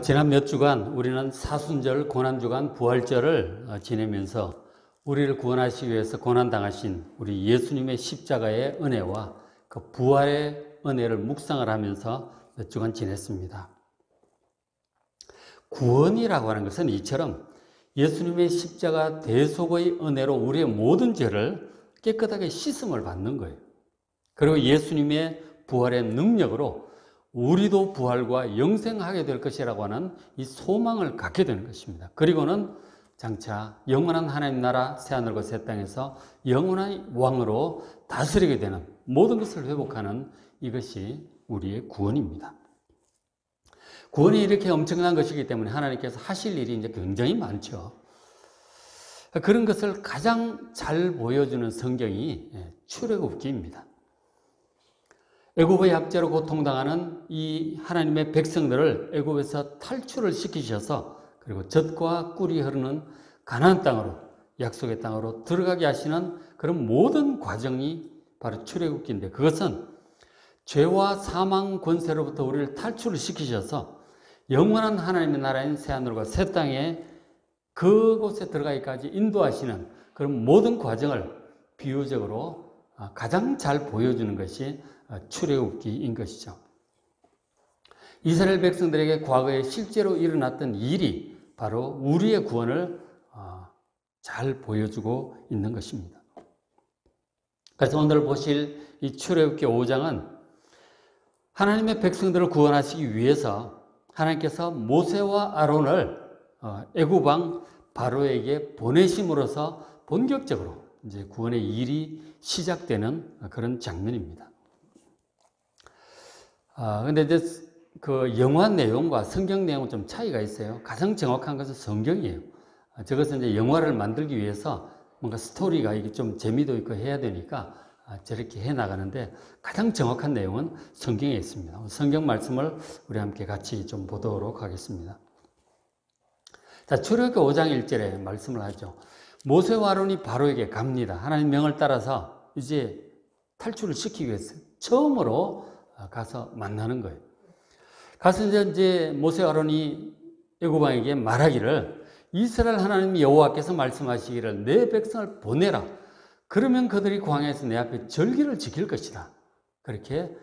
지난 몇 주간 우리는 사순절, 고난주간, 부활절을 지내면서 우리를 구원하시기 위해서 고난당하신 우리 예수님의 십자가의 은혜와 그 부활의 은혜를 묵상을 하면서 몇 주간 지냈습니다. 구원이라고 하는 것은 이처럼 예수님의 십자가 대속의 은혜로 우리의 모든 죄를 깨끗하게 씻음을 받는 거예요. 그리고 예수님의 부활의 능력으로 우리도 부활과 영생하게 될 것이라고 하는 이 소망을 갖게 되는 것입니다. 그리고는 장차 영원한 하나님 나라 새하늘과 새 땅에서 영원한 왕으로 다스리게 되는 모든 것을 회복하는 이것이 우리의 구원입니다. 구원이 이렇게 엄청난 것이기 때문에 하나님께서 하실 일이 이제 굉장히 많죠. 그런 것을 가장 잘 보여주는 성경이 출애굽기입니다. 애굽의 약제로 고통당하는 이 하나님의 백성들을 애굽에서 탈출을 시키셔서 그리고 젖과 꿀이 흐르는 가나안 땅으로, 약속의 땅으로 들어가게 하시는 그런 모든 과정이 바로 출애굽기인데, 그것은 죄와 사망 권세로부터 우리를 탈출을 시키셔서 영원한 하나님의 나라인 새하늘과 새 땅에 그곳에 들어가기까지 인도하시는 그런 모든 과정을 비유적으로 가장 잘 보여주는 것이 출애굽기인 것이죠. 이스라엘 백성들에게 과거에 실제로 일어났던 일이 바로 우리의 구원을 잘 보여주고 있는 것입니다. 그래서 오늘 보실 이 출애굽기 5장은 하나님의 백성들을 구원하시기 위해서 하나님께서 모세와 아론을 애굽 왕 바로에게 보내심으로써 본격적으로 이제 구원의 일이 시작되는 그런 장면입니다. 근데 이제 그 영화 내용과 성경 내용은 좀 차이가 있어요. 가장 정확한 것은 성경이에요. 저것은 이제 영화를 만들기 위해서 뭔가 스토리가 이게 좀 재미도 있고 해야 되니까 저렇게 해 나가는데 가장 정확한 내용은 성경에 있습니다. 성경 말씀을 우리 함께 같이 좀 보도록 하겠습니다. 자, 출애굽기 5장 1절에 말씀을 하죠. 모세와 아론이 바로에게 갑니다. 하나님 명을 따라서 이제 탈출을 시키기 위해서 처음으로 가서 만나는 거예요. 가서 이제 모세와 아론이 애굽 왕에게 말하기를 이스라엘 하나님 여호와께서 말씀하시기를 내 백성을 보내라. 그러면 그들이 광야에서 내 앞에 절기를 지킬 것이다. 그렇게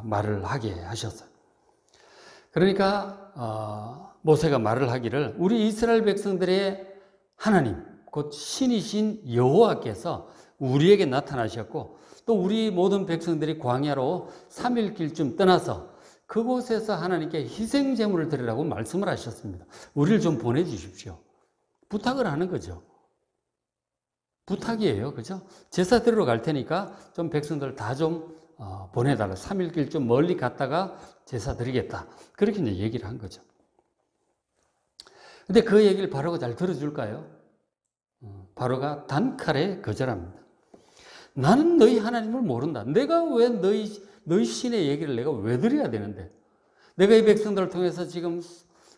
말을 하게 하셨어요. 그러니까 모세가 말을 하기를 우리 이스라엘 백성들의 하나님 곧 신이신 여호와께서 우리에게 나타나셨고 또 우리 모든 백성들이 광야로 3일 길쯤 떠나서 그곳에서 하나님께 희생 제물을 드리라고 말씀을 하셨습니다. 우리를 좀 보내주십시오. 부탁을 하는 거죠. 부탁이에요. 그죠? 제사 드리러 갈 테니까 좀 백성들 다 좀 보내달라. 3일 길 좀 멀리 갔다가 제사 드리겠다. 그렇게 이제 얘기를 한 거죠. 근데 그 얘기를 바로가 잘 들어줄까요? 바로가 단칼에 거절합니다. 나는 너희 하나님을 모른다. 내가 왜 너희 신의 얘기를 내가 왜 드려야 되는데? 내가 이 백성들을 통해서 지금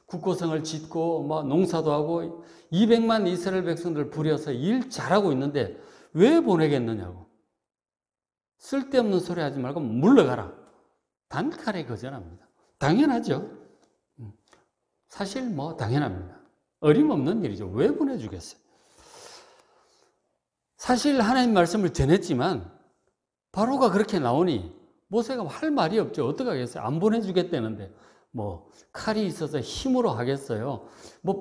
국고성을 짓고 농사도 하고 200만 이스라엘 백성들을 부려서 일 잘하고 있는데 왜 보내겠느냐고. 쓸데없는 소리 하지 말고 물러가라. 단칼에 거절합니다. 당연하죠. 사실 당연합니다. 어림없는 일이죠. 왜 보내주겠어요? 사실 하나님 말씀을 전했지만 바로가 그렇게 나오니 모세가 할 말이 없죠. 어떡하겠어요? 안 보내주겠다는데 칼이 있어서 힘으로 하겠어요?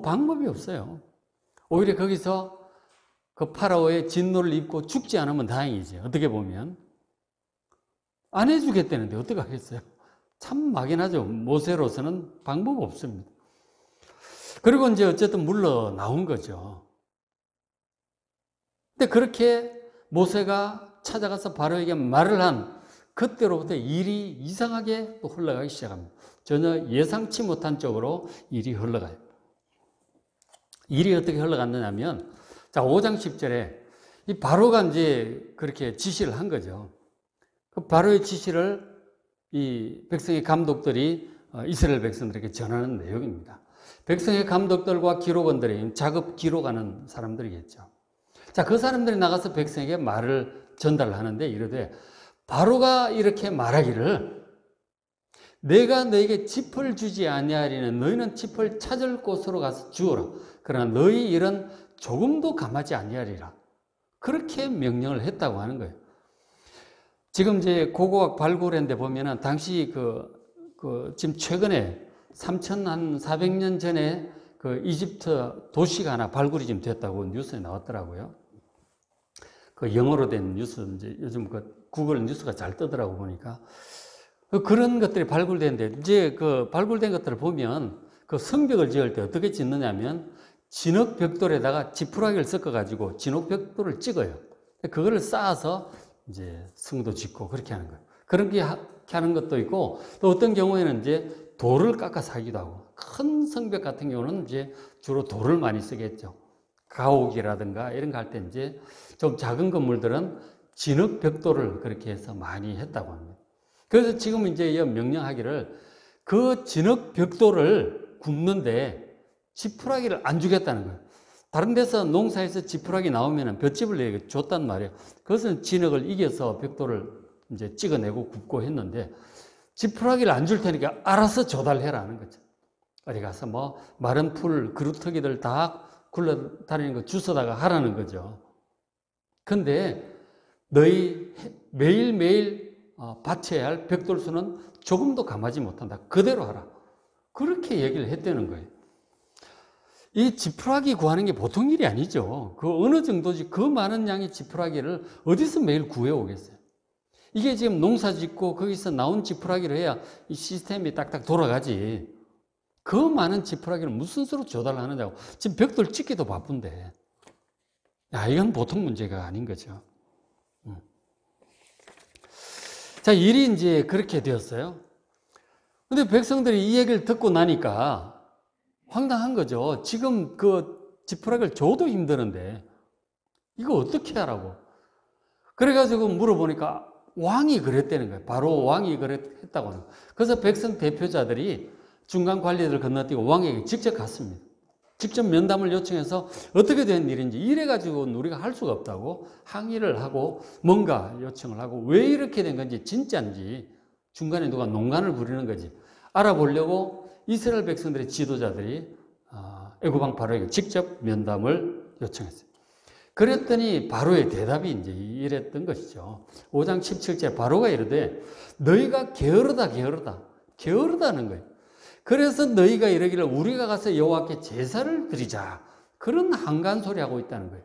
방법이 없어요. 오히려 거기서 그 파라오의 진노를 입고 죽지 않으면 다행이지. 어떻게 보면 안 해주겠다는데 어떡하겠어요? 참 막연하죠. 모세로서는 방법 없습니다. 그리고 이제 어쨌든 물러 나온 거죠. 근데 그렇게 모세가 찾아가서 바로에게 말을 한 그때로부터 일이 이상하게 또 흘러가기 시작합니다. 전혀 예상치 못한 쪽으로 일이 흘러가요. 일이 어떻게 흘러갔느냐면, 자, 5장 10절에 이 바로가 이제 그렇게 지시를 한 거죠. 그 바로의 지시를 이 백성의 감독들이 이스라엘 백성들에게 전하는 내용입니다. 백성의 감독들과 기록원들이 작업 기록하는 사람들이겠죠. 자, 그 사람들이 나가서 백성에게 말을 전달하는데 이르되 바로가 이렇게 말하기를 내가 너에게 짚을 주지 아니하리는 너희는 짚을 찾을 곳으로 가서 주어라. 그러나 너희 일은 조금도 감하지 아니하리라. 그렇게 명령을 했다고 하는 거예요. 지금 이제 고고학 발굴했는데 보면은 당시 지금 최근에 3,400년 전에 그 이집트 도시가 하나 발굴이 지금 됐다고 뉴스에 나왔더라고요. 그 영어로 된 뉴스, 이제 요즘 그 구글 뉴스가 잘 뜨더라고 보니까. 그런 것들이 발굴됐는데, 이제 그 발굴된 것들을 보면 그 성벽을 지을 때 어떻게 짓느냐면 진흙벽돌에다가 지푸라기를 섞어가지고 진흙벽돌을 찍어요. 그거를 쌓아서 이제 성도 짓고 그렇게 하는 거예요. 그렇게 하는 것도 있고, 또 어떤 경우에는 이제 돌을 깎아서 하기도 하고, 큰 성벽 같은 경우는 이제 주로 돌을 많이 쓰겠죠. 가옥이라든가 이런 거 할 때 이제 좀 작은 건물들은 진흙 벽돌을 그렇게 해서 많이 했다고 합니다. 그래서 지금 이제 명령하기를 그 진흙 벽돌을 굽는데 지푸라기를 안 주겠다는 거예요. 다른 데서 농사에서 지푸라기 나오면 볏짚을 내게 줬단 말이에요. 그것은 진흙을 이겨서 벽돌을 이제 찍어내고 굽고 했는데 지푸라기를 안 줄 테니까 알아서 조달해라는 거죠. 어디 가서 뭐 마른 풀, 그루터기들 다 굴러다니는 거 주워다가 하라는 거죠. 근데 너희 매일매일 바쳐야 할 벽돌 수는 조금도 감하지 못한다. 그대로 하라. 그렇게 얘기를 했다는 거예요. 이 지푸라기 구하는 게 보통 일이 아니죠. 그 어느 정도지 그 많은 양의 지푸라기를 어디서 매일 구해오겠어요. 이게 지금 농사 짓고 거기서 나온 지푸라기를 해야 이 시스템이 딱딱 돌아가지. 그 많은 지푸라기를 무슨 수로 조달하느냐고. 지금 벽돌 찍기도 바쁜데. 야, 이건 보통 문제가 아닌 거죠. 자, 일이 이제 그렇게 되었어요. 근데 백성들이 이 얘기를 듣고 나니까 황당한 거죠. 지금 그 지푸라기를 줘도 힘드는데 이거 어떻게 하라고. 그래가지고 물어보니까 왕이 그랬다는 거예요. 바로 왕이 그랬다고 하는 거예요. 그래서 백성 대표자들이 중간 관리들을 건너뛰고 왕에게 직접 갔습니다. 직접 면담을 요청해서 어떻게 된 일인지 이래가지고는 우리가 할 수가 없다고 항의를 하고 뭔가 요청을 하고 왜 이렇게 된 건지 진짜인지 중간에 누가 농간을 부리는 거지 알아보려고 이스라엘 백성들의 지도자들이 애굽 왕 바로에게 직접 면담을 요청했어요. 그랬더니 바로의 대답이 이제 이랬던 것이죠. 5장 17절 바로가 이르되 너희가 게으르다는 거예요. 그래서 너희가 이러기를 우리가 가서 여호와께 제사를 드리자. 그런 한간소리 하고 있다는 거예요.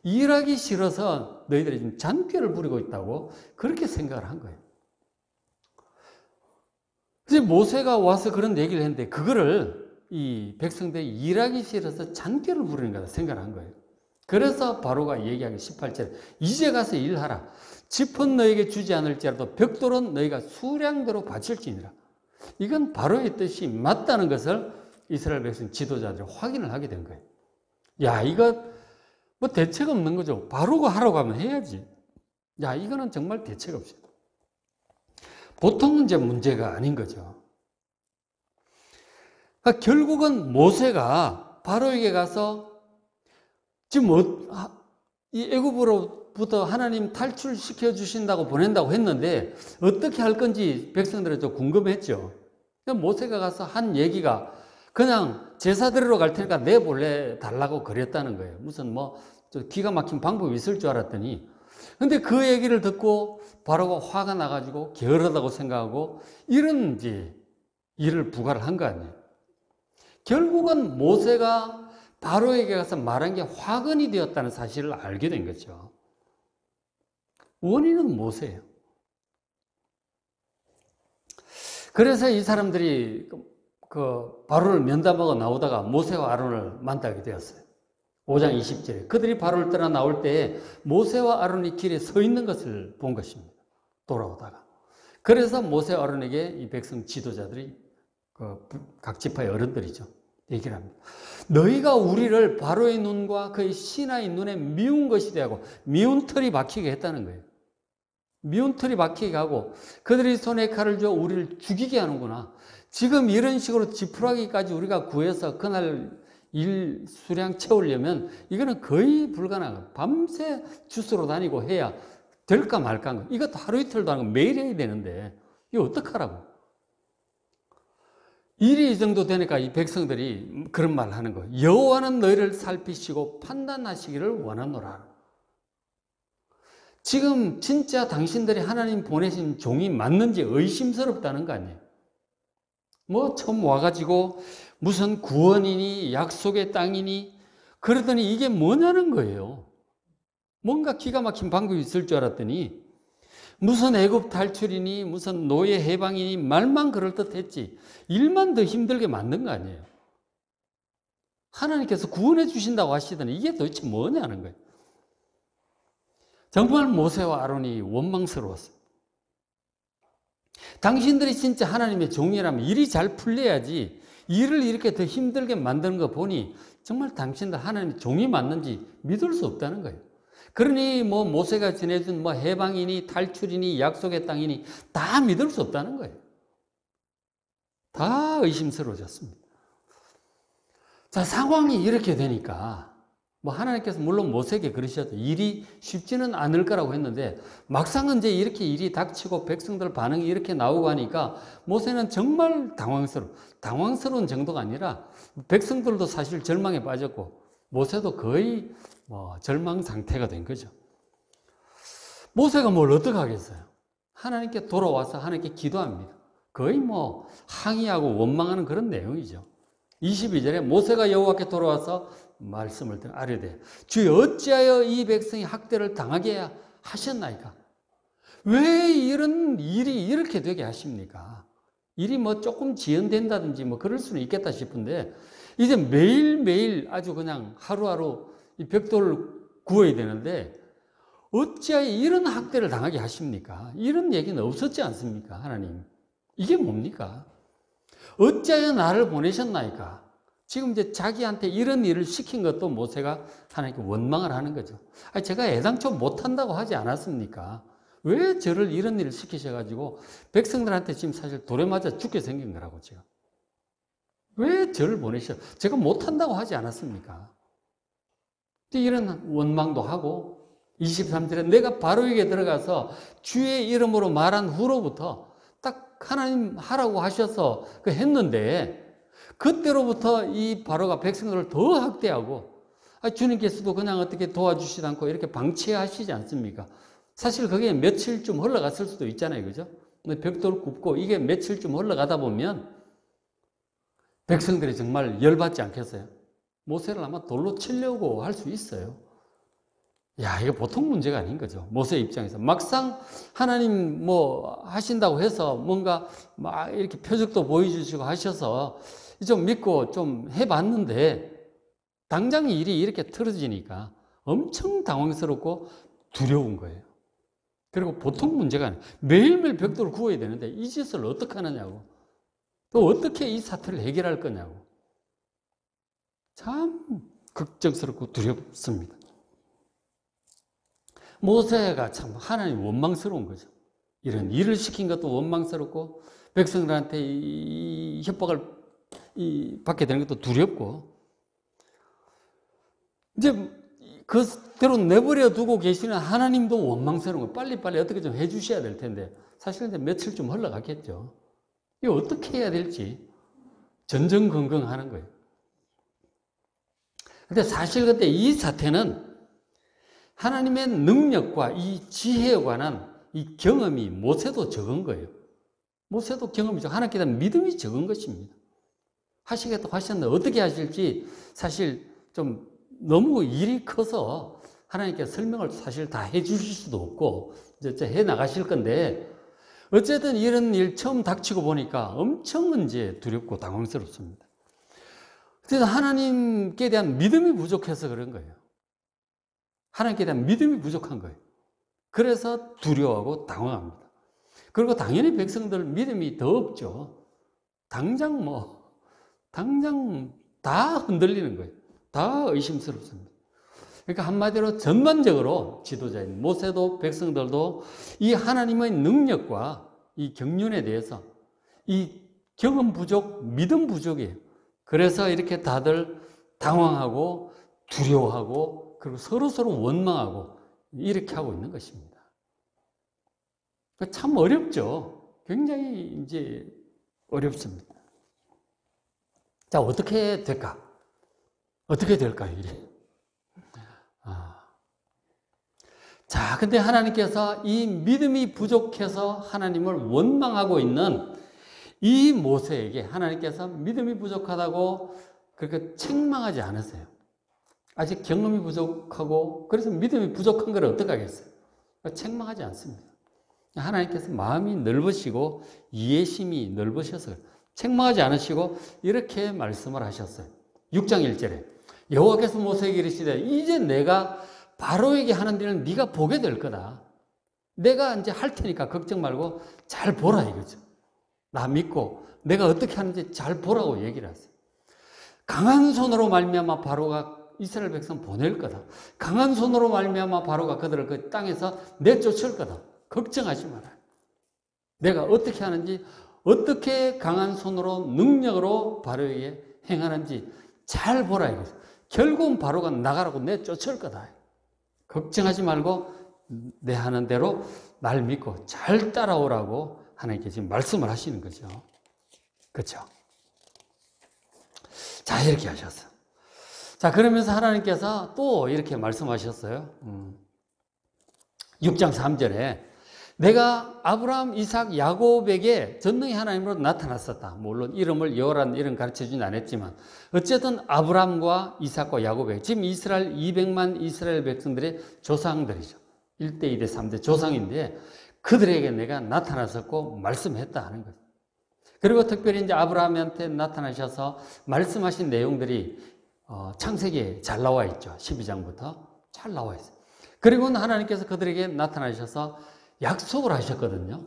일하기 싫어서 너희들이 지금 잔꾀를 부리고 있다고 그렇게 생각을 한 거예요. 그래서 모세가 와서 그런 얘기를 했는데 그거를 이 백성들이 일하기 싫어서 잔꾀를 부리는 거다 생각을 한 거예요. 그래서 바로가 얘기하기 18절에 이제 가서 일하라. 짚은 너에게 주지 않을지라도 벽돌은 너희가 수량대로 바칠지니라. 이건 바로의 뜻이 맞다는 것을 이스라엘 백성 지도자들이 확인을 하게 된 거예요. 야, 이거 뭐 대책 없는 거죠. 바로가 하라고 하면 해야지. 야, 이거는 정말 대책 없이. 보통은 이제 문제가 아닌 거죠. 그러니까 결국은 모세가 바로에게 가서 지금 이 애굽으로부터 하나님 탈출시켜 주신다고 보낸다고 했는데 어떻게 할 건지 백성들은 좀 궁금했죠. 모세가 가서 한 얘기가 그냥 제사 드리러 갈 테니까 내볼래 달라고 그랬다는 거예요. 무슨 뭐 기가 막힌 방법이 있을 줄 알았더니 근데 그 얘기를 듣고 바로가 화가 나가지고 게으르다고 생각하고 이런 이제 일을 부과를 한 거 아니에요. 결국은 모세가 바로에게 가서 말한 게 화근이 되었다는 사실을 알게 된 거죠. 원인은 모세예요. 그래서 이 사람들이 바로를 면담하고 나오다가 모세와 아론을 만나게 되었어요. 5장 20절에 그들이 바로를 떠나 나올 때에 모세와 아론이 길에 서 있는 것을 본 것입니다. 돌아오다가. 그래서 모세와 아론에게 이 백성 지도자들이 각 지파의 어른들이죠. 얘기를 합니다. 너희가 우리를 바로의 눈과 그의 신하의 눈에 미운 것이 되고 미운 털이 박히게 했다는 거예요. 미운 털이 박히게 하고 그들이 손에 칼을 쥐어 우리를 죽이게 하는구나. 지금 이런 식으로 지푸라기까지 우리가 구해서 그날 일 수량 채우려면 이거는 거의 불가능해요. 밤새 주스로 다니고 해야 될까 말까. 이것도 하루 이틀도 아니고 매일 해야 되는데 이거 어떡하라고. 일이 이 정도 되니까 이 백성들이 그런 말을 하는 거예요. 여호와는 너희를 살피시고 판단하시기를 원하노라. 지금 진짜 당신들이 하나님 보내신 종이 맞는지 의심스럽다는 거 아니에요. 뭐 처음 와가지고 무슨 구원이니 약속의 땅이니 그러더니 이게 뭐냐는 거예요. 뭔가 기가 막힌 방법이 있을 줄 알았더니 무슨 애굽 탈출이니 무슨 노예 해방이니 말만 그럴듯했지 일만 더 힘들게 만든 거 아니에요. 하나님께서 구원해 주신다고 하시더니 이게 도대체 뭐냐는 거예요. 정말 모세와 아론이 원망스러웠어요. 당신들이 진짜 하나님의 종이라면 일이 잘 풀려야지 일을 이렇게 더 힘들게 만드는 거 보니 정말 당신들 하나님의 종이 맞는지 믿을 수 없다는 거예요. 그러니 뭐 모세가 전해준 뭐 해방이니 탈출이니 약속의 땅이니 다 믿을 수 없다는 거예요. 다 의심스러워졌습니다. 자, 상황이 이렇게 되니까 뭐 하나님께서 물론 모세에게 그러셨죠. 일이 쉽지는 않을 거라고 했는데 막상 이제 이렇게 일이 닥치고 백성들 반응이 이렇게 나오고 하니까 모세는 정말 당황스러운 정도가 아니라 백성들도 사실 절망에 빠졌고 모세도 거의 뭐 절망 상태가 된 거죠. 모세가 뭘 어떻게 하겠어요? 하나님께 돌아와서 하나님께 기도합니다. 거의 뭐 항의하고 원망하는 그런 내용이죠. 22절에 모세가 여호와께 돌아와서 말씀을 아뢰되 주여 어찌하여 이 백성이 학대를 당하게 하셨나이까? 왜 이런 일이 이렇게 되게 하십니까? 일이 뭐 조금 지연된다든지 뭐 그럴 수는 있겠다 싶은데 이제 매일매일 아주 그냥 하루하루 이 벽돌을 구워야 되는데 어찌하여 이런 학대를 당하게 하십니까? 이런 얘기는 없었지 않습니까? 하나님. 이게 뭡니까? 어찌하여 나를 보내셨나이까? 지금 이제 자기한테 이런 일을 시킨 것도 모세가 하나님께 원망을 하는 거죠. 아니, 제가 애당초 못한다고 하지 않았습니까? 왜 저를 이런 일을 시키셔가지고 백성들한테 지금 사실 돌에 맞아 죽게 생긴 거라고 제가. 왜 저를 보내셔? 제가 못한다고 하지 않았습니까? 이런 원망도 하고 23절에 내가 바로에게 들어가서 주의 이름으로 말한 후로부터 딱 하나님 하라고 하셔서 그 했는데 그때로부터 이 바로가 백성들을 더 학대하고 주님께서도 그냥 어떻게 도와주시지 않고 이렇게 방치하시지 않습니까? 사실 그게 며칠쯤 흘러갔을 수도 있잖아요. 그죠? 벽돌 굽고 이게 며칠쯤 흘러가다 보면 백성들이 정말 열받지 않겠어요? 모세를 아마 돌로 치려고 할 수 있어요. 야, 이거 보통 문제가 아닌 거죠. 모세 입장에서. 막상 하나님 뭐 하신다고 해서 뭔가 막 이렇게 표적도 보여주시고 하셔서 좀 믿고 좀 해봤는데 당장 일이 이렇게 틀어지니까 엄청 당황스럽고 두려운 거예요. 그리고 보통 문제가 아니에요. 매일매일 벽돌을 구워야 되는데 이 짓을 어떻게 하느냐고. 또 어떻게 이 사태를 해결할 거냐고. 참 걱정스럽고 두렵습니다. 모세가 참 하나님 원망스러운 거죠. 이런 일을 시킨 것도 원망스럽고 백성들한테 이 협박을 받게 되는 것도 두렵고 이제 그대로 내버려 두고 계시는 하나님도 원망스러운 거 빨리빨리 어떻게 좀 해주셔야 될 텐데 사실 이제 며칠 좀 흘러갔겠죠. 이거 어떻게 해야 될지 전전긍긍하는 거예요. 근데 사실 그때 이 사태는 하나님의 능력과 이 지혜에 관한 이 경험이 모세도 적은 거예요. 모세도 경험이 적은, 하나님께 대한 믿음이 적은 것입니다. 하시겠다고 하셨는데 어떻게 하실지 사실 좀 너무 일이 커서 하나님께 설명을 사실 다 해 주실 수도 없고 이제 해 나가실 건데 어쨌든 이런 일 처음 닥치고 보니까 엄청 이제 두렵고 당황스럽습니다. 그래서 하나님께 대한 믿음이 부족해서 그런 거예요. 하나님께 대한 믿음이 부족한 거예요. 그래서 두려워하고 당황합니다. 그리고 당연히 백성들 믿음이 더 없죠. 당장 다 흔들리는 거예요. 다 의심스럽습니다. 그러니까 한마디로 전반적으로 지도자인 모세도 백성들도 이 하나님의 능력과 이 경륜에 대해서 이 경험 부족, 믿음 부족이에요. 그래서 이렇게 다들 당황하고 두려워하고 그리고 서로 원망하고 이렇게 하고 있는 것입니다. 참 어렵죠. 굉장히 이제 어렵습니다. 자, 어떻게 될까? 어떻게 될까요, 일이? 자, 근데 하나님께서 이 믿음이 부족해서 하나님을 원망하고 있는 이 모세에게 하나님께서 믿음이 부족하다고 그렇게 책망하지 않으세요. 아직 경험이 부족하고 그래서 믿음이 부족한 걸 어떡하겠어요? 책망하지 않습니다. 하나님께서 마음이 넓으시고 이해심이 넓으셔서 책망하지 않으시고 이렇게 말씀을 하셨어요. 6장 1절에 여호와께서 모세에게 이르시되 이제 내가 바로에게 하는 일을 네가 보게 될 거다. 내가 이제 할 테니까 걱정 말고 잘 보라 이거죠. 나 믿고 내가 어떻게 하는지 잘 보라고 얘기를 하세요. 강한 손으로 말미암아 바로가 이스라엘 백성 보낼 거다. 강한 손으로 말미암아 바로가 그들을 그 땅에서 내쫓을 거다. 걱정하지 마라. 내가 어떻게 하는지 어떻게 강한 손으로 능력으로 바로에게 행하는지 잘 보라 이거죠. 결국은 바로가 나가라고 내쫓을 거다. 걱정하지 말고 내 하는 대로 날 믿고 잘 따라오라고 하나님께 지금 말씀을 하시는 거죠. 그렇죠? 자, 이렇게 하셨어요. 자, 그러면서 하나님께서 또 이렇게 말씀하셨어요. 6장 3절에 내가 아브라함, 이삭, 야곱에게 전능히 하나님으로 나타났었다. 물론 이름을 여호라는 이름 가르쳐주진 않았지만 어쨌든 아브라함과 이삭과 야곱에게 지금 이스라엘 200만 이스라엘 백성들의 조상들이죠. 1대, 2대, 3대 조상인데 그들에게 내가 나타났었고 말씀했다 하는 거죠. 그리고 특별히 이제 아브라함한테 나타나셔서 말씀하신 내용들이 창세기에 잘 나와 있죠. 12장부터 잘 나와 있어요. 그리고는 하나님께서 그들에게 나타나셔서 약속을 하셨거든요.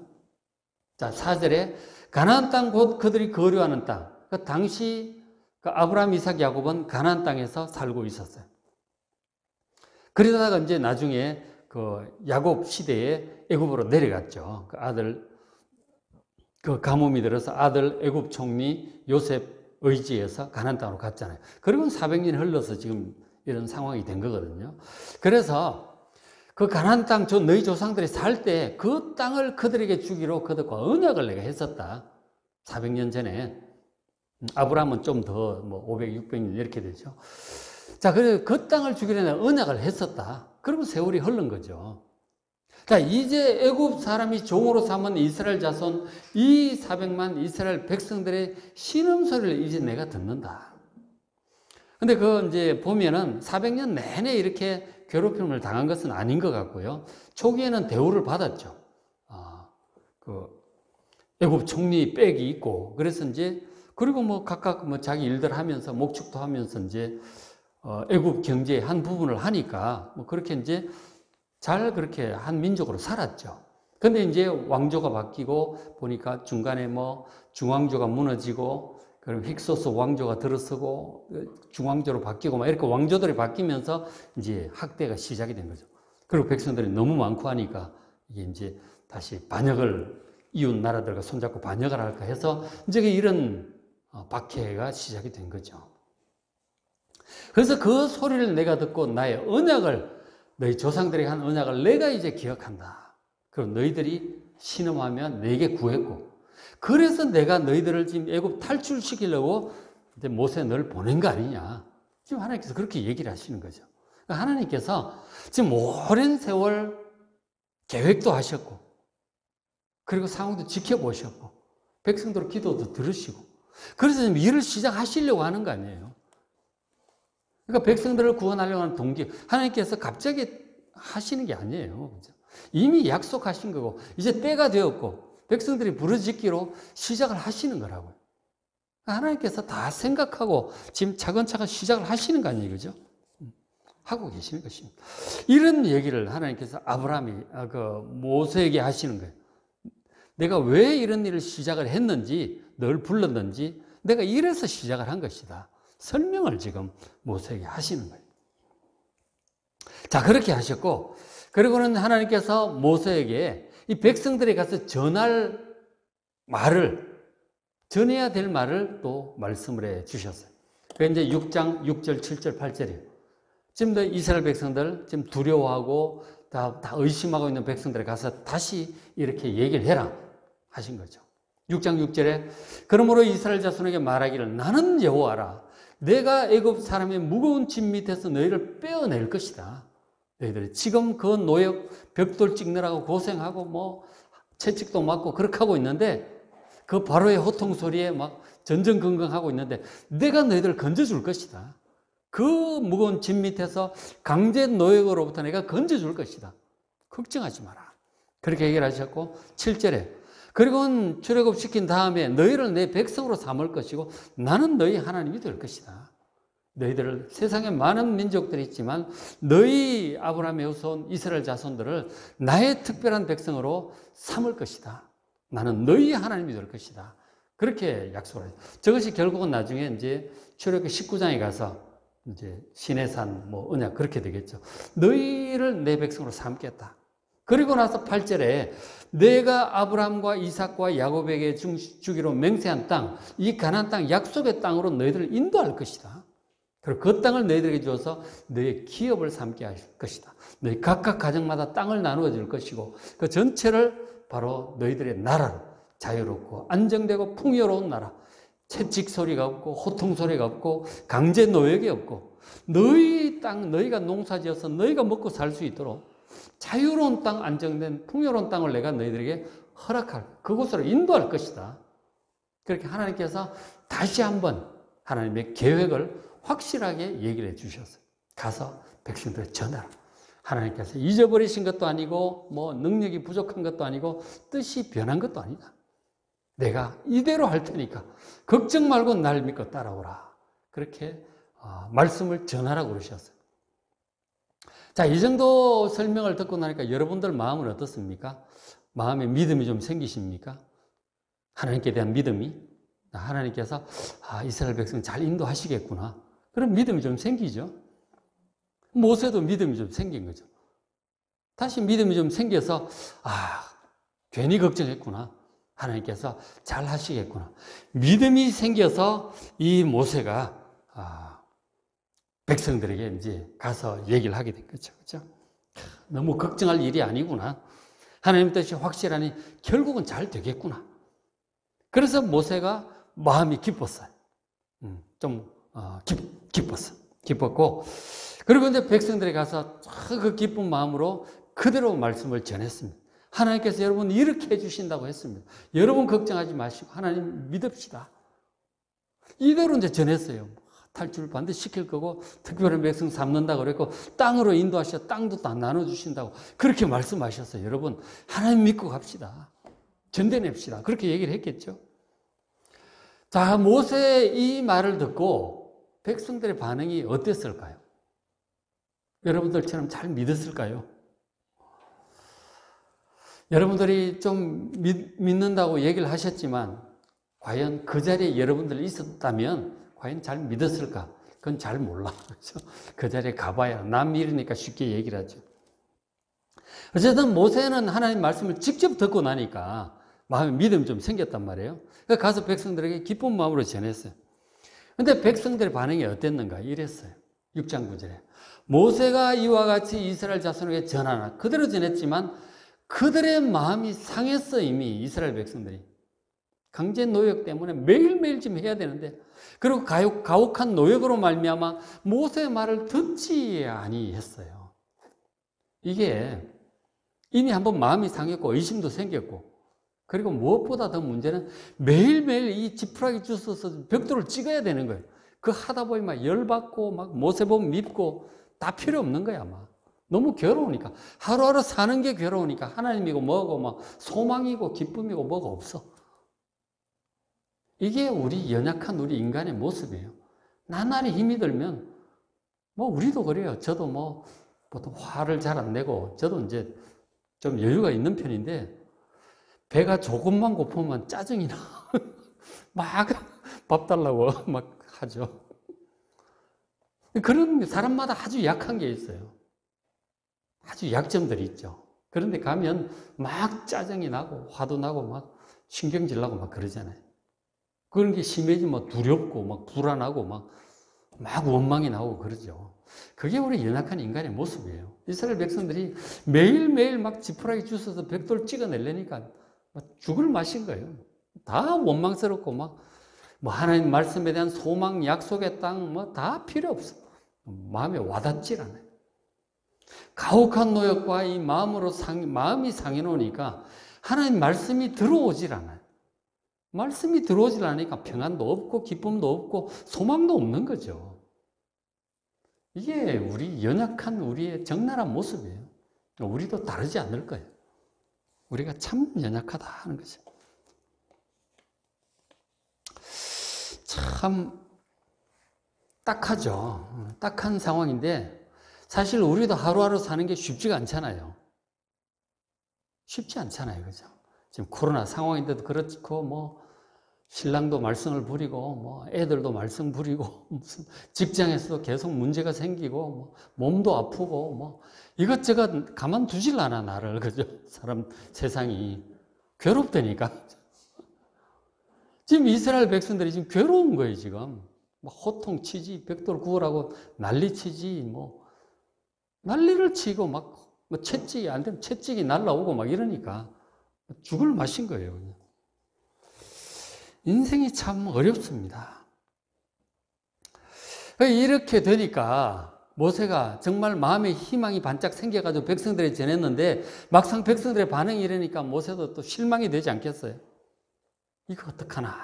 자, 4절에 가나안 땅 곧 그들이 거류하는 땅. 그 당시 아브라함, 이삭, 야곱은 가나안 땅에서 살고 있었어요. 그러다가 이제 나중에 그 야곱 시대에 애굽으로 내려갔죠. 그 아들 그 가뭄이 들어서 아들 애굽 총리 요셉 의지에서 가나안 땅으로 갔잖아요. 그리고 400년이 흘러서 지금 이런 상황이 된 거거든요. 그래서 그 가나안 땅 너희 조상들이 살 때 그 땅을 그들에게 주기로 그들과 언약을 내가 했었다. 400년 전에. 아브라함은 좀 더 500, 600년 이렇게 되죠. 자, 그래서 그 땅을 주기로 내가 언약을 했었다. 그리고 세월이 흐른 거죠. 자, 이제 애굽 사람이 종으로 삼은 이스라엘 자손 이 400만 이스라엘 백성들의 신음소리를 이제 내가 듣는다. 근데 이제 보면은 400년 내내 이렇게 괴롭힘을 당한 것은 아닌 것 같고요. 초기에는 대우를 받았죠. 애굽 총리 백이 있고, 그래서 이제, 그리고 각각 자기 일들 하면서, 목축도 하면서 이제, 애굽 경제의 한 부분을 하니까, 그렇게 이제 잘 그렇게 한 민족으로 살았죠. 근데 이제 왕조가 바뀌고, 보니까 중간에 중왕조가 무너지고, 그럼 힉소스 왕조가 들어서고 중왕조로 바뀌고 이렇게 왕조들이 바뀌면서 이제 학대가 시작이 된 거죠. 그리고 백성들이 너무 많고 하니까 이게 이제 다시 반역을 이웃 나라들과 손잡고 반역을 할까 해서 이제 이런 박해가 시작이 된 거죠. 그래서 그 소리를 내가 듣고 나의 언약을 너희 조상들에게 한 언약을 내가 이제 기억한다. 그럼 너희들이 신음하면 내게 구했고 그래서 내가 너희들을 지금 애굽 탈출시키려고 이제 모세 너를 보낸 거 아니냐. 지금 하나님께서 그렇게 얘기를 하시는 거죠. 그러니까 하나님께서 지금 오랜 세월 계획도 하셨고, 그리고 상황도 지켜보셨고, 백성들 기도도 들으시고, 그래서 지금 일을 시작하시려고 하는 거 아니에요. 그러니까 백성들을 구원하려고 하는 동기, 하나님께서 갑자기 하시는 게 아니에요. 그죠? 이미 약속하신 거고, 이제 때가 되었고, 백성들이 부르짖기로 시작을 하시는 거라고요. 하나님께서 다 생각하고 지금 차근차근 시작을 하시는 거 아니에요, 그죠? 하고 계시는 것입니다. 이런 얘기를 하나님께서 모세에게 하시는 거예요. 내가 왜 이런 일을 시작을 했는지, 널 불렀는지, 내가 이래서 시작을 한 것이다. 설명을 지금 모세에게 하시는 거예요. 자, 그렇게 하셨고, 그리고는 하나님께서 모세에게 이 백성들에 가서 전해야 될 말을 또 말씀을 해 주셨어요. 그 이제 6장 6절, 7절, 8절이에요. 지금 이스라엘 백성들 지금 두려워하고 다 의심하고 있는 백성들에 가서 다시 이렇게 얘기를 해라 하신 거죠. 6장 6절에 그러므로 이스라엘 자손에게 말하기를 나는 여호와라. 내가 애굽 사람의 무거운 짐 밑에서 너희를 빼어낼 것이다. 너희들이 지금 그 노역 벽돌 찍느라고 고생하고 뭐 채찍도 맞고 그렇게 하고 있는데 그 바로의 호통 소리에 막 전전긍긍하고 있는데 내가 너희들을 건져줄 것이다. 그 무거운 짐 밑에서 강제 노역으로부터 내가 건져줄 것이다. 걱정하지 마라. 그렇게 얘기를 하셨고 7절에 그리고 출애굽시킨 다음에 너희를 내 백성으로 삼을 것이고 나는 너희 하나님이 될 것이다. 너희들을 세상에 많은 민족들이 있지만 너희 아브라함의 후손 이스라엘 자손들을 나의 특별한 백성으로 삼을 것이다. 나는 너희 하나님이 될 것이다. 그렇게 약속을 해요. 저것이 결국은 나중에 이제 출애굽기 19장에 가서 이제 시내산 뭐 언약 그렇게 되겠죠. 너희를 내 백성으로 삼겠다. 그리고 나서 8절에 내가 아브라함과 이삭과 야곱에게 주기로 맹세한 땅, 이 가나안 땅, 약속의 땅으로 너희들을 인도할 것이다. 그리고 그 땅을 너희들에게 주어서 너희의 기업을 삼게 할 것이다. 너희 각각 가정마다 땅을 나누어 줄 것이고 그 전체를 바로 너희들의 나라로 자유롭고 안정되고 풍요로운 나라, 채찍 소리가 없고 호통 소리가 없고 강제 노역이 없고 너희 땅, 너희가 농사지어서 너희가 먹고 살 수 있도록 자유로운 땅, 안정된 풍요로운 땅을 내가 너희들에게 허락할, 그곳으로 인도할 것이다. 그렇게 하나님께서 다시 한번 하나님의 계획을 확실하게 얘기를 해 주셨어요. 가서 백성들에 전하라. 하나님께서 잊어버리신 것도 아니고 뭐 능력이 부족한 것도 아니고 뜻이 변한 것도 아니다. 내가 이대로 할 테니까 걱정 말고 날 믿고 따라오라. 그렇게 말씀을 전하라고 그러셨어요. 자, 이 정도 설명을 듣고 나니까 여러분들 마음은 어떻습니까? 마음에 믿음이 좀 생기십니까? 하나님께 대한 믿음이? 하나님께서 이스라엘 백성 잘 인도하시겠구나. 그런 믿음이 좀 생기죠. 모세도 믿음이 좀 생긴 거죠. 다시 믿음이 좀 생겨서 괜히 걱정했구나. 하나님께서 잘 하시겠구나. 믿음이 생겨서 이 모세가 백성들에게 이제 가서 얘기를 하게 된 거죠. 그렇죠? 너무 걱정할 일이 아니구나. 하나님 뜻이 확실하니 결국은 잘 되겠구나. 그래서 모세가 마음이 기뻤어요. 기뻤어. 기뻤고, 그리고 이제 백성들에 가서 그 기쁜 마음으로 그대로 말씀을 전했습니다. 하나님께서 여러분 이렇게 해주신다고 했습니다. 여러분 걱정하지 마시고 하나님 믿읍시다. 이대로 이제 전했어요. 탈출을 반드시 시킬 거고 특별한 백성 삼는다고 그랬고 땅으로 인도하셔 땅도 다 나눠주신다고 그렇게 말씀하셨어요. 여러분 하나님 믿고 갑시다. 전대냅시다. 그렇게 얘기를 했겠죠. 자, 모세의 이 말을 듣고 백성들의 반응이 어땠을까요? 여러분들처럼 잘 믿었을까요? 여러분들이 좀 믿는다고 얘기를 하셨지만 과연 그 자리에 여러분들이 있었다면 과연 잘 믿었을까? 그건 잘 몰라. 그렇죠? 그 자리에 가봐야 남 일이니까 쉽게 얘기를 하죠. 어쨌든 모세는 하나님 말씀을 직접 듣고 나니까 마음에 믿음이 좀 생겼단 말이에요. 그래서 가서 백성들에게 기쁜 마음으로 전했어요. 근데 백성들의 반응이 어땠는가? 이랬어요. 6장 9절에. 모세가 이와 같이 이스라엘 자손에게 전하나 그대로 전했지만 그들의 마음이 상했어. 이미 이스라엘 백성들이. 강제 노역 때문에 매일매일 지금 해야 되는데 그리고 가혹한 노역으로 말미암아 모세의 말을 듣지 아니했어요. 이게 이미 한번 마음이 상했고 의심도 생겼고 그리고 무엇보다 더 문제는 매일매일 이 지푸라기 주워서 벽돌을 찍어야 되는 거예요. 그 하다 보니 막 열받고 막 모세 보면 밉고 다 필요 없는 거야 아마. 너무 괴로우니까 하루하루 사는 게 괴로우니까 하나님이고 뭐고 막 소망이고 기쁨이고 뭐가 없어. 이게 우리 연약한 우리 인간의 모습이에요. 나날이 힘이 들면 뭐 우리도 그래요. 저도 뭐 보통 화를 잘 안 내고 저도 이제 좀 여유가 있는 편인데 배가 조금만 고프면 짜증이 나. 막 밥 달라고 막 하죠. 그런 사람마다 아주 약한 게 있어요. 아주 약점들이 있죠. 그런데 가면 막 짜증이 나고 화도 나고 막 신경질 나고 막 그러잖아요. 그런 게 심해지면 두렵고 막 불안하고 막 원망이 나오고 그러죠. 그게 우리 연약한 인간의 모습이에요. 이스라엘 백성들이 매일매일 막 지푸라기 주워서 벽돌 찍어내려니까 죽을 맛인 거예요. 다 원망스럽고 뭐 하나님 말씀에 대한 소망, 약속의 땅 뭐 다 필요 없어. 마음에 와닿질 않아요. 가혹한 노역과 이 마음이 상해 놓으니까 하나님 말씀이 들어오질 않아요. 말씀이 들어오질 않으니까 평안도 없고 기쁨도 없고 소망도 없는 거죠. 이게 우리 연약한 우리의 적나라한 모습이에요. 우리도 다르지 않을 거예요. 우리가 참 연약하다 하는 거죠. 참 딱하죠. 딱한 상황인데 사실 우리도 하루하루 사는 게 쉽지가 않잖아요. 쉽지 않잖아요. 그죠? 지금 코로나 상황인데도 그렇고, 뭐, 신랑도 말썽을 부리고, 뭐, 애들도 말썽 부리고, 무슨 직장에서도 계속 문제가 생기고, 뭐, 몸도 아프고, 뭐, 이것저것 가만두질 않아, 나를. 그죠? 세상이. 괴롭다니까. 지금 이스라엘 백성들이 지금 괴로운 거예요, 지금. 막 호통치지, 벽돌 구우라고 난리치지, 뭐, 난리를 치고 막, 뭐 채찍이 안 되면 채찍이 날라오고 막 이러니까 죽을 맛인 거예요. 인생이 참 어렵습니다. 이렇게 되니까 모세가 정말 마음에 희망이 반짝 생겨가지고 백성들이 전했는데 막상 백성들의 반응이 이러니까 모세도 또 실망이 되지 않겠어요? 이거 어떡하나.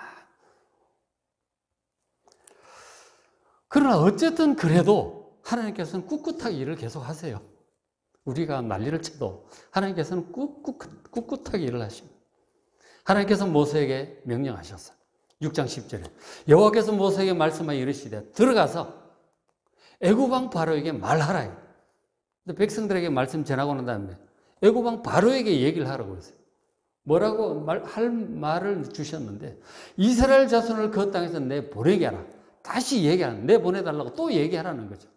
그러나 어쨌든 그래도 하나님께서는 꿋꿋하게 일을 계속 하세요. 우리가 난리를 쳐도 하나님께서는 꿋꿋하게 일을 하십니다. 하나님께서 모세에게 명령하셨어요. 6장 10절에 여호와께서 모세에게 말씀하여 이르시되 들어가서 애굽왕 바로에게 말하라. 백성들에게 말씀 전하고 난 다음에 애굽왕 바로에게 얘기를 하라고 했어요. 뭐라고 할 말을 주셨는데 이스라엘 자손을 그 땅에서 내보내게 하라. 다시 얘기하라. 내보내달라고 또 얘기하라는 거죠.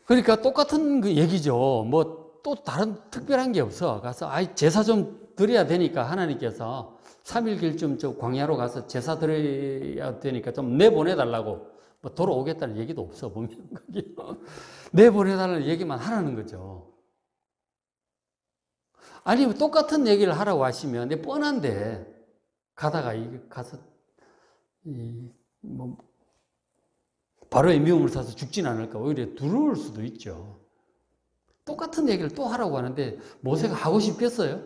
그러니까 똑같은 그 얘기죠. 뭐 또 다른 특별한 게 없어. 가서 제사 좀 드려야 되니까 하나님께서 3일 좀 저 광야로 가서 제사 드려야 되니까 좀 내보내달라고 뭐 돌아오겠다는 얘기도 없어 보면 거기 내보내달라는 얘기만 하라는 거죠. 아니 똑같은 얘기를 하라고 하시면 뻔한데 가다가 가서 뭐 바로의 미움을 사서 죽진 않을까 오히려 두려울 수도 있죠. 똑같은 얘기를 또 하라고 하는데 모세가 하고 싶겠어요?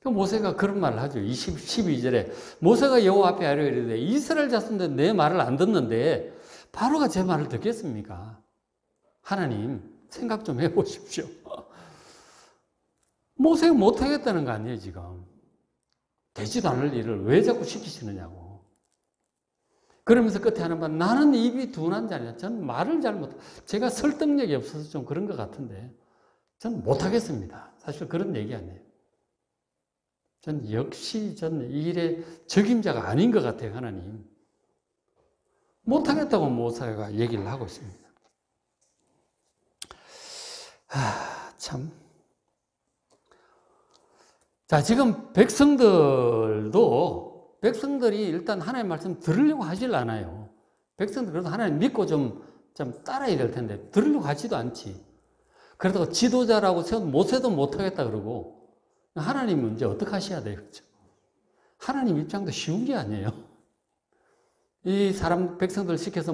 모세가 그런 말을 하죠. 12절에 모세가 여호와 앞에 아뢰어 이르되 이스라엘 자손들 내 말을 안 듣는데 바로가 제 말을 듣겠습니까? 하나님 생각 좀 해보십시오. 모세가 못하겠다는 거 아니에요 지금. 되지도 않을 일을 왜 자꾸 시키시느냐고. 그러면서 끝에 하는 말, 나는 입이 둔한 자냐. 전 말을 잘 못, 제가 설득력이 없어서 좀 그런 것 같은데, 전 못하겠습니다. 사실 그런 얘기 아니에요. 전 역시 전 이 일의 적임자가 아닌 것 같아요, 하나님. 못하겠다고 모세가 얘기를 하고 있습니다. 참. 자, 지금 백성들이 일단 하나님 말씀 들으려고 하질 않아요. 백성들 그래도 하나님 믿고 좀 따라야 될 텐데 들으려고 하지도 않지. 그러다가 지도자라고 세운 모세도 못하겠다 그러고 하나님은 이제 어떻게 하셔야 돼요? 그렇죠? 하나님 입장도 쉬운 게 아니에요. 이 백성들 시켜서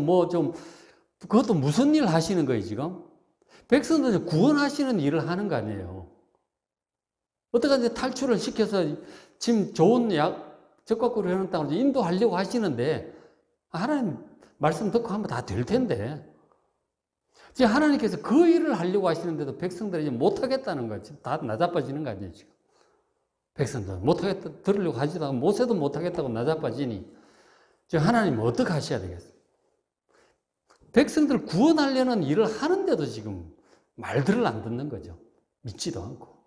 그것도 무슨 일 하시는 거예요, 지금? 백성들 구원하시는 일을 하는 거 아니에요. 어떻게 탈출을 시켜서 지금 좋은 적과꾸로 해놓은 땅으로 인도하려고 하시는데 하나님 말씀 듣고 하면 다 될 텐데 지금 하나님께서 그 일을 하려고 하시는데도 백성들이 이제 못하겠다는 거지. 다 나자빠지는 거 아니에요 지금. 백성들 못하겠다 들으려고 하지도 않고 모세도 못하겠다고 나자빠지니 지금 하나님은 어떻게 하셔야 되겠어요? 백성들을 구원하려는 일을 하는데도 지금 말들을 안 듣는 거죠. 믿지도 않고.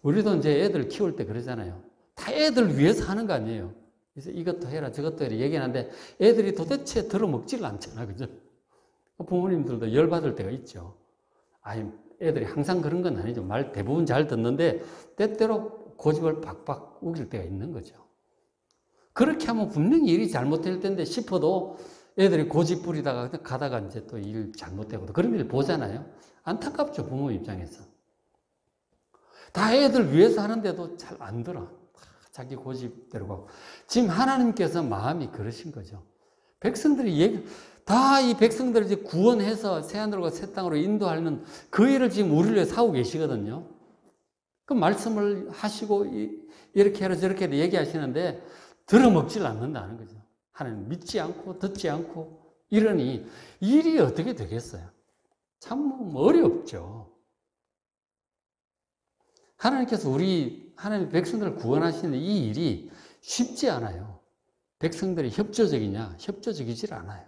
우리도 이제 애들 키울 때 그러잖아요. 다 애들 위해서 하는 거 아니에요. 그래서 이것도 해라 저것도 해라 얘기하는데 애들이 도대체 들어먹지를 않잖아. 그죠? 부모님들도 열받을 때가 있죠. 애들이 항상 그런 건 아니죠. 말 대부분 잘 듣는데 때때로 고집을 박박 우길 때가 있는 거죠. 그렇게 하면 분명히 일이 잘못될 텐데 싶어도 애들이 고집 부리다가 가다가 이제 또 일 잘못되고 그런 일 보잖아요. 안타깝죠, 부모 입장에서. 다 애들 위해서 하는데도 잘 안 들어. 자기 고집대로 가고. 지금 하나님께서 마음이 그러신 거죠. 백성들이 다 이 백성들을 이제 구원해서 새하늘과 새 땅으로 인도하는 그 일을 지금 우리를 위해 하고 계시거든요. 그 말씀을 하시고 이렇게 해라 저렇게 해라 얘기하시는데 들어먹질 않는다는 거죠. 하나님 믿지 않고 듣지 않고 이러니 일이 어떻게 되겠어요? 참 어렵죠. 하나님께서 하나님 백성들을 구원하시는 이 일이 쉽지 않아요. 백성들이 협조적이냐? 협조적이질 않아요.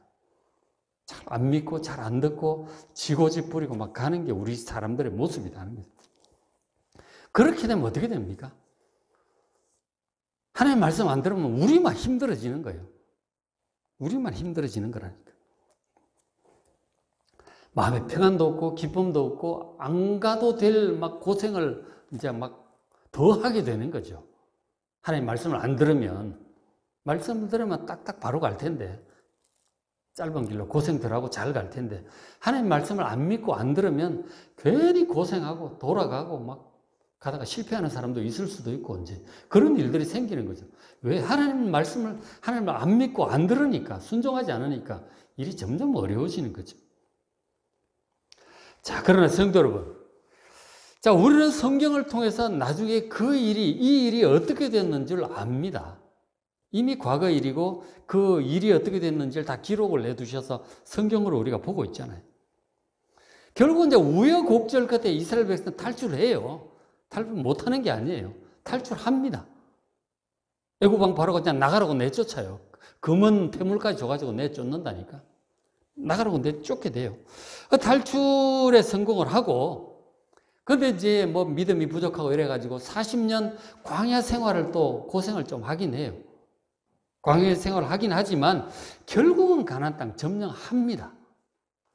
잘 안 믿고 잘 안 듣고 지고집 부리고 막 가는 게 우리 사람들의 모습이라는 거죠. 그렇게 되면 어떻게 됩니까? 하나님 말씀 안 들으면 우리만 힘들어지는 거예요. 우리만 힘들어지는 거라니까. 마음에 평안도 없고 기쁨도 없고 안 가도 될 막 고생을 이제 막 더 하게 되는 거죠. 하나님 말씀을 안 들으면, 말씀을 들으면 딱딱 바로 갈 텐데, 짧은 길로 고생 덜 하고 잘 갈 텐데, 하나님 말씀을 안 믿고 안 들으면 괜히 고생하고 돌아가고 막 가다가 실패하는 사람도 있을 수도 있고, 언제 그런 일들이 생기는 거죠. 왜? 하나님을 안 믿고 안 들으니까, 순종하지 않으니까 일이 점점 어려워지는 거죠. 자, 그러나 성도 여러분, 자, 우리는 성경을 통해서 나중에 이 일이 어떻게 됐는지를 압니다. 이미 과거 일이고 그 일이 어떻게 됐는지를 다 기록을 내두셔서 성경으로 우리가 보고 있잖아요. 결국 이제 우여곡절 끝에 이스라엘 백성은 탈출해요. 탈출 못하는 게 아니에요. 탈출합니다. 애굽왕 바로가 그냥 나가라고 내쫓아요. 금은 태물까지 줘가지고 내쫓는다니까. 나가라고 내쫓게 돼요. 탈출에 성공을 하고, 근데 이제 뭐 믿음이 부족하고 이래가지고 40년 광야 생활을 또 고생을 좀 하긴 해요. 광야 생활을 하긴 하지만 결국은 가나안 땅 점령합니다.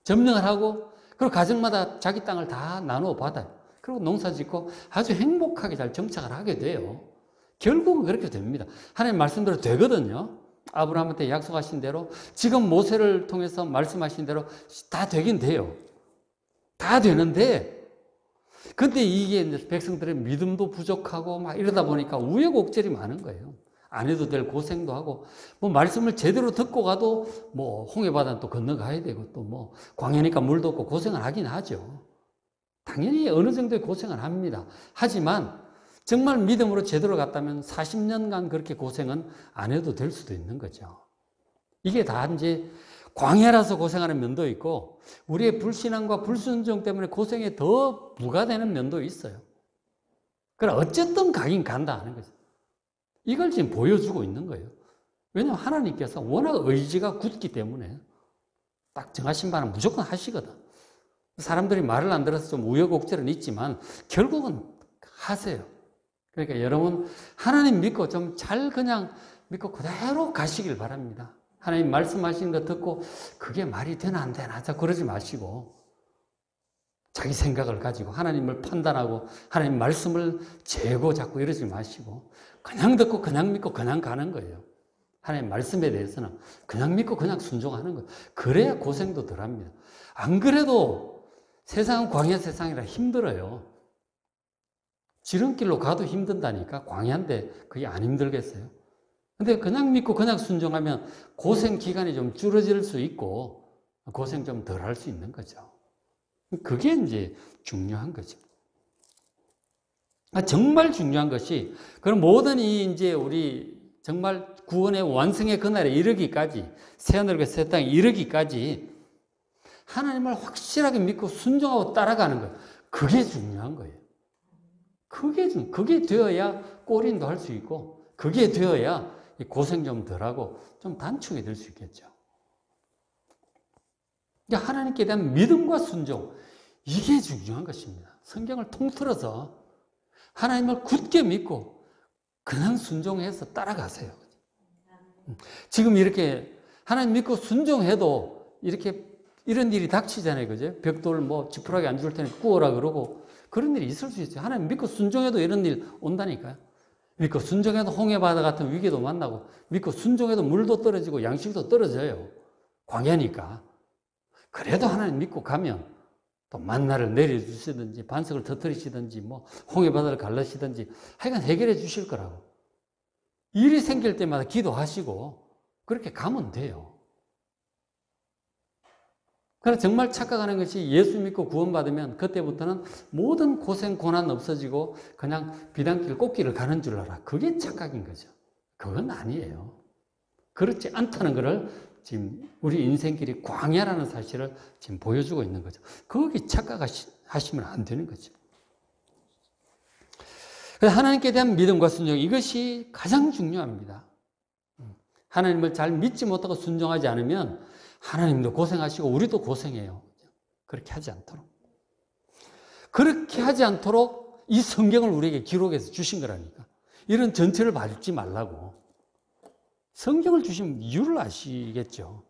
점령을 하고, 그리고 가정마다 자기 땅을 다 나누어 받아요. 그리고 농사 짓고 아주 행복하게 잘 정착을 하게 돼요. 결국은 그렇게 됩니다. 하나님 말씀대로 되거든요. 아브라함한테 약속하신 대로, 지금 모세를 통해서 말씀하신 대로 다 되긴 돼요. 다 되는데, 근데 이게 이제 백성들의 믿음도 부족하고 막 이러다 보니까 우여곡절이 많은 거예요. 안 해도 될 고생도 하고, 뭐 말씀을 제대로 듣고 가도 뭐 홍해바다는 또 건너가야 되고, 또 뭐 광야니까 물도 없고 고생을 하긴 하죠. 당연히 어느 정도의 고생을 합니다. 하지만 정말 믿음으로 제대로 갔다면 40년간 그렇게 고생은 안 해도 될 수도 있는 거죠. 이게 다 이제 광야라서 고생하는 면도 있고, 우리의 불신앙과 불순종 때문에 고생에 더 부과되는 면도 있어요. 그러나 어쨌든 가긴 간다 하는 거죠. 이걸 지금 보여주고 있는 거예요. 왜냐하면 하나님께서 워낙 의지가 굳기 때문에 딱 정하신 바는 무조건 하시거든. 사람들이 말을 안 들어서 좀 우여곡절은 있지만 결국은 하세요. 그러니까 여러분 하나님 믿고 좀 잘 그냥 믿고 그대로 가시길 바랍니다. 하나님 말씀하시는 거 듣고 그게 말이 되나 안 되나 그러지 마시고, 자기 생각을 가지고 하나님을 판단하고 하나님 말씀을 재고 자꾸 이러지 마시고 그냥 듣고 그냥 믿고 그냥 가는 거예요. 하나님 말씀에 대해서는 그냥 믿고 그냥 순종하는 거예요. 그래야 고생도 덜 합니다. 안 그래도 세상은 광야 세상이라 힘들어요. 지름길로 가도 힘든다니까. 광야인데 그게 안 힘들겠어요? 근데 그냥 믿고 그냥 순종하면 고생 기간이 좀 줄어질 수 있고 고생 좀 덜 할 수 있는 거죠. 그게 이제 중요한 거죠. 정말 중요한 것이, 그럼 모든 이제 우리 정말 구원의 완성의 그날에 이르기까지, 새하늘과 새 땅에 이르기까지 하나님을 확실하게 믿고 순종하고 따라가는 거예요. 그게 중요한 거예요. 그게 되어야 꼬린도 할 수 있고, 그게 되어야 고생 좀 덜하고 좀 단축이 될 수 있겠죠. 하나님께 대한 믿음과 순종, 이게 중요한 것입니다. 성경을 통틀어서 하나님을 굳게 믿고 그냥 순종해서 따라가세요. 지금 이렇게 하나님 믿고 순종해도 이렇게 이런 일이 닥치잖아요. 그죠? 벽돌 뭐 지푸라기 안 줄 테니 구워라 그러고 그런 일이 있을 수 있어요. 하나님 믿고 순종해도 이런 일 온다니까요. 믿고 순종해도 홍해바다 같은 위기도 만나고, 믿고 순종해도 물도 떨어지고 양식도 떨어져요. 광야니까. 그래도 하나님 믿고 가면 또 만나를 내려주시든지 반석을 터뜨리시든지 뭐 홍해바다를 갈라시든지 하여간 해결해 주실 거라고. 일이 생길 때마다 기도하시고 그렇게 가면 돼요. 그러나 정말 착각하는 것이 예수 믿고 구원받으면 그때부터는 모든 고생, 고난 없어지고 그냥 비단길 꽃길을 가는 줄 알아. 그게 착각인 거죠. 그건 아니에요. 그렇지 않다는 것을 지금 우리 인생길이 광야라는 사실을 지금 보여주고 있는 거죠. 거기 착각하시면 안 되는 거죠. 하나님께 대한 믿음과 순종, 이것이 가장 중요합니다. 하나님을 잘 믿지 못하고 순종하지 않으면 하나님도 고생하시고 우리도 고생해요. 그렇게 하지 않도록. 그렇게 하지 않도록 이 성경을 우리에게 기록해서 주신 거라니까. 이런 전체를 밟지 말라고. 성경을 주신 이유를 아시겠죠.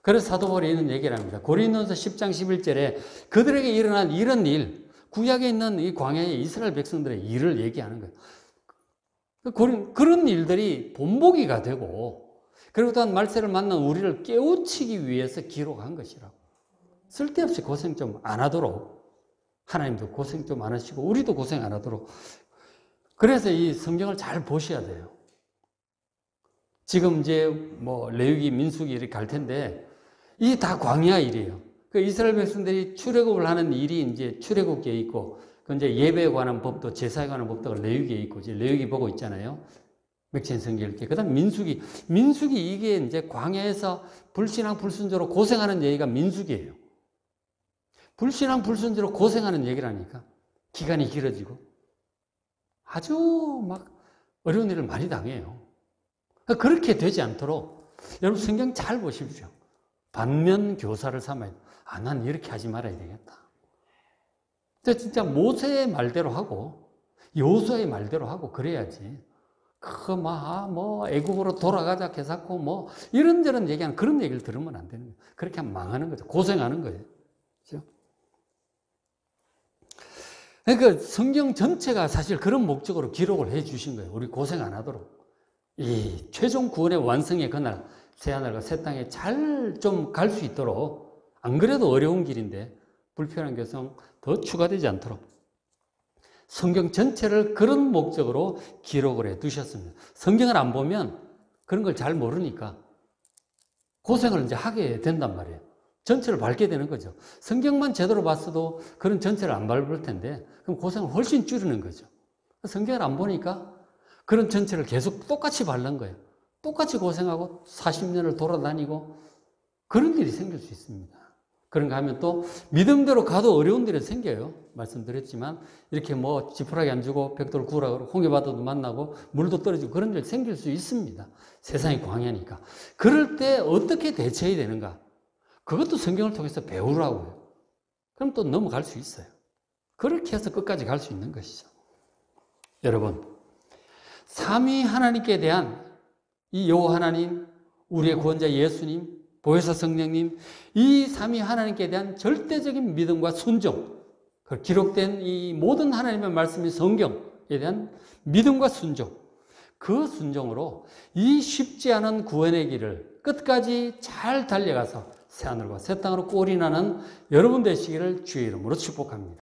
그래서 사도 바울이 이런 얘기를 합니다. 고린도서 10장 11절에 그들에게 일어난 이런 일, 구약에 있는 이 광야의 이스라엘 백성들의 일을 얘기하는 거예요. 그런 일들이 본보기가 되고 그리고 또한 말세를 만난 우리를 깨우치기 위해서 기록한 것이라고. 쓸데없이 고생 좀 안 하도록 하나님도 고생 좀 안 하시고 우리도 고생 안 하도록. 그래서 이 성경을 잘 보셔야 돼요. 지금 이제 뭐 레위기, 민수기 이렇게 갈 텐데 이게 다 광야 일이에요. 그 이스라엘 백성들이 출애굽을 하는 일이 이제 출애굽기에 있고 그 이제 예배에 관한 법도 제사에 관한 법도 레위기에 있고 이제 레위기 보고 있잖아요. 맥체인 성경 읽기. 그다음 민수기 이게 이제 광야에서 불신앙 불순조로 고생하는 얘기가 민수기예요. 불신앙 불순조로 고생하는 얘기라니까. 기간이 길어지고 아주 막 어려운 일을 많이 당해요. 그렇게 되지 않도록 여러분 성경 잘 보십시오. 반면 교사를 삼아야 돼. 난 이렇게 하지 말아야 되겠다. 진짜 모세의 말대로 하고 여호수아의 말대로 하고 그래야지. 애국으로 돌아가자 개사코 뭐 이런저런 얘기하는 그런 얘기를 들으면 안 되는 거예요. 그렇게 하면 망하는 거죠. 고생하는 거예요. 그렇죠? 그러니까 성경 전체가 사실 그런 목적으로 기록을 해 주신 거예요. 우리 고생 안 하도록. 이 최종 구원의 완성의 그날 새하늘과 새 땅에 잘 좀 갈 수 있도록. 안 그래도 어려운 길인데 불편한 교성 더 추가되지 않도록 성경 전체를 그런 목적으로 기록을 해 두셨습니다. 성경을 안 보면 그런 걸 잘 모르니까 고생을 이제 하게 된단 말이에요. 전체를 밟게 되는 거죠. 성경만 제대로 봤어도 그런 전체를 안 밟을 텐데 그럼 고생을 훨씬 줄이는 거죠. 성경을 안 보니까 그런 전체를 계속 똑같이 밟는 거예요. 똑같이 고생하고 40년을 돌아다니고 그런 일이 생길 수 있습니다. 그런가 하면 또 믿음대로 가도 어려운 일이 생겨요. 말씀드렸지만 이렇게 뭐 지푸라기 안 주고 벽돌 구우라 그러고 홍해바다도 만나고 물도 떨어지고 그런 일 생길 수 있습니다. 세상이 광야니까. 그럴 때 어떻게 대처해야 되는가? 그것도 성경을 통해서 배우라고요. 그럼 또 넘어갈 수 있어요. 그렇게 해서 끝까지 갈 수 있는 것이죠. 여러분, 삼위 하나님께 대한 이 여호와 하나님, 우리의 구원자 예수님, 보혜사 성령님, 이 삼위 하나님께 대한 절대적인 믿음과 순종, 기록된 이 모든 하나님의 말씀인 성경에 대한 믿음과 순종, 그 순종으로 이 쉽지 않은 구원의 길을 끝까지 잘 달려가서 새하늘과 새 땅으로 꼴이 나는 여러분 되시기를 주의 이름으로 축복합니다.